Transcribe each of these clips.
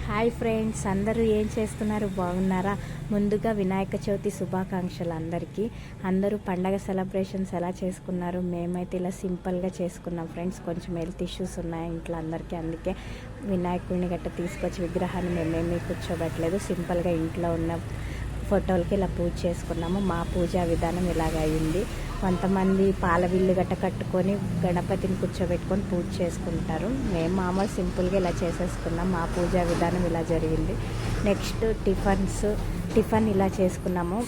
Hi friends, అందరూ ఏం చేస్తున్నారు? బాగున్నారా? ముందుగా వినాయక చవితి శుభాకాంక్షలు అందరికీ. అందరూ పండగ సెలబ్రేషన్స్ ఎలా చేసుకున్నారు? మేమైతే ఇలా సింపుల్గా చేసుకున్నాం ఫ్రెండ్స్. కొంచెం హెల్త్ ఇష్యూస్ ఉన్నాయి ఇంట్లో అందరికీ, అందుకే వినాయకుడిని గట్ట తీసుకొచ్చి విగ్రహాన్ని మేమేమీ కూర్చోబెట్టలేదు. సింపుల్గా ఇంట్లో ఉన్న ఫోటోలకి ఇలా పూజ చేసుకున్నాము. మా పూజా విధానం ఇలాగ అయింది. కొంతమంది పాల విల్లు గట్ట కట్టుకొని గణపతిని కూర్చోబెట్టుకొని పూజ చేసుకుంటారు. మేము మామూలు సింపుల్గా ఇలా చేసేసుకున్నాం. మా పూజా విధానం ఇలా జరిగింది. నెక్స్ట్ టిఫిన్ ఇలా చేసుకున్నాము.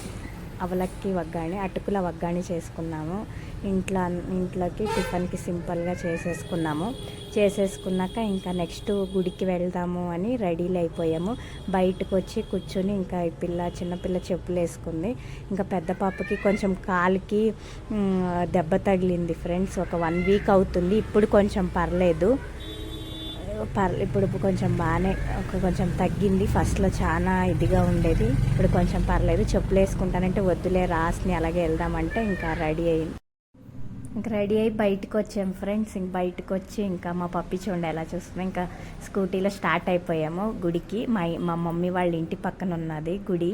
అవలక్కి వగ్గాణి, అటుకుల వగ్గాణి చేసుకున్నాము. ఇంట్లోకి టిఫిన్కి సింపుల్గా చేసేసుకున్నాక ఇంకా నెక్స్ట్ గుడికి వెళ్దాము అని రెడీలు అయిపోయాము. బయటకు వచ్చి కూర్చొని ఇంకా ఈ చిన్నపిల్ల చెప్పులు వేసుకుంది. ఇంకా పెద్ద పాపకి కొంచెం కాలుకి దెబ్బ తగిలింది ఫ్రెండ్స్. ఒక 1 వీక్ అవుతుంది. ఇప్పుడు కొంచెం పర్లేదు. ఇప్పుడు కొంచెం బాగానే కొంచెం తగ్గింది. ఫస్ట్లో చాలా ఇదిగా ఉండేది, ఇప్పుడు కొంచెం పర్లేదు. చెప్పులు వేసుకుంటానంటే వద్దులే రాస్ని అలాగే వెళ్దామంటే ఇంకా రెడీ అయ్యి బయటకు వచ్చాము ఫ్రెండ్స్. ఇంక బయటకు వచ్చి ఇంకా మా పప్పి చూడండి ఎలా చూస్తుంది. ఇంకా స్కూటీలో స్టార్ట్ అయిపోయాము గుడికి. మా మమ్మీ వాళ్ళ ఇంటి పక్కన ఉన్నది గుడి.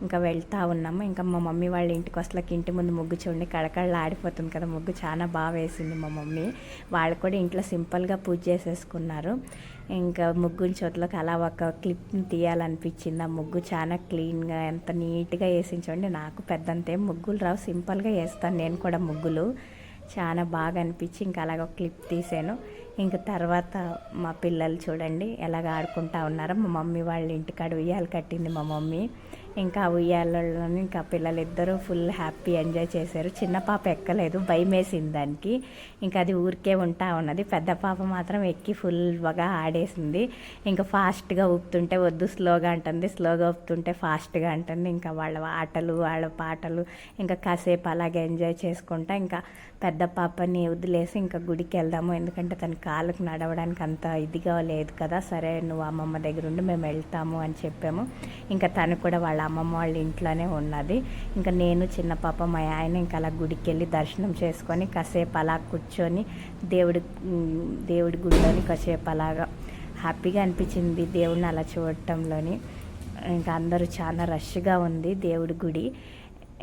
ఇంకా వెళ్తూ ఉన్నాము. ఇంకా మా మమ్మీ వాళ్ళ ఇంటికి వస్తలకి ఇంటి ముందు ముగ్గు చూడండి కళకళ ఆడిపోతుంది కదా. ముగ్గు చాలా బాగా వేసింది మా మమ్మీ. వాళ్ళు కూడా ఇంట్లో సింపుల్గా పూజ చేసేసుకున్నారు. ఇంకా ముగ్గుని చోట్లకి అలా ఒక క్లిప్ని తీయాలనిపించింది. ఆ ముగ్గు చాలా క్లీన్గా ఎంత నీట్గా వేసించండి. నాకు పెద్దంతేం ముగ్గులు రావు, సింపుల్గా వేస్తాను నేను కూడా ముగ్గులు. చాలా బాగా అనిపించి ఇంకా అలాగ ఒక క్లిప్ తీసాను. ఇంక తర్వాత మా పిల్లలు చూడండి ఎలాగ ఆడుకుంటా ఉన్నారో. మా మమ్మీ వాళ్ళ ఇంటికాడ ఉయ్యాలు కట్టింది మా మమ్మీ. ఇంకా ఉయ్యాలలో ఇంకా పిల్లలిద్దరూ ఫుల్ హ్యాపీ ఎంజాయ్ చేశారు. చిన్న పాప ఎక్కలేదు, భయం వేసింది దానికి. ఇంకా అది ఊరికే ఉంటా ఉన్నది. పెద్ద పాప మాత్రం ఎక్కి ఫుల్గా ఆడేసింది. ఇంకా ఫాస్ట్గా ఊపుతుంటే వద్దు స్లోగా అంటుంది, స్లోగా ఊపుతుంటే ఫాస్ట్గా అంటుంది. ఇంకా వాళ్ళ ఆటలు వాళ్ళ పాటలు ఇంకా కాసేపు అలాగే ఎంజాయ్ చేసుకుంటా ఇంకా పెద్ద పాపని వదిలేసి ఇంకా గుడికి వెళ్దాము. ఎందుకంటే తన కాళ్ళకు నడవడానికి అంత ఇదిగా లేదు కదా. సరే నువ్వు అమ్మమ్మ దగ్గర ఉండి మేము వెళ్తాము అని చెప్పాము. ఇంకా తను కూడా వాళ్ళ అమ్మమ్మ వాళ్ళ ఇంట్లోనే ఉన్నది. ఇంకా నేను చిన్న పాప మా ఆయన ఇంకా అలా గుడికి వెళ్ళి దర్శనం చేసుకొని కాసేపు అలా కూర్చొని దేవుడి గుడిలోని కాసేపు అలాగా హ్యాపీగా అనిపించింది దేవుడిని అలా చూడటంలోని. ఇంకా అందరూ చాలా రష్గా ఉంది దేవుడి గుడి.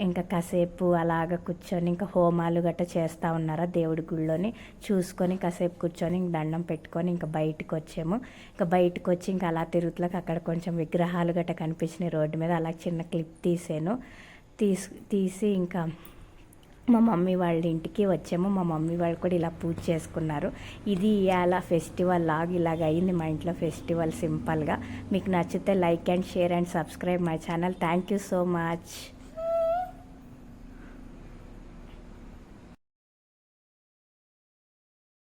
ఇంకా కాసేపు అలాగ కూర్చొని ఇంకా హోమాలు గట్రా చేస్తూ ఉన్నారా దేవుడి గుడిలోని చూసుకొని కాసేపు కూర్చొని దండం పెట్టుకొని ఇంకా బయటకు వచ్చాము. ఇంకా బయటకు వచ్చి ఇంకా అలా తిరుగుతులకు అక్కడ కొంచెం విగ్రహాలు గట్రా కనిపించినాయి రోడ్డు మీద. అలా చిన్న క్లిప్ తీసాను. తీసి ఇంకా మా మమ్మీ వాళ్ళ ఇంటికి వచ్చాము. మా మమ్మీ వాళ్ళు కూడా ఇలా పూజ చేసుకున్నారు. ఇది ఇలా ఫెస్టివల్ లాగా ఇలాగ అయింది మా ఇంట్లో ఫెస్టివల్ సింపుల్గా. మీకు నచ్చితే like and share and subscribe my channel. Thank you so much.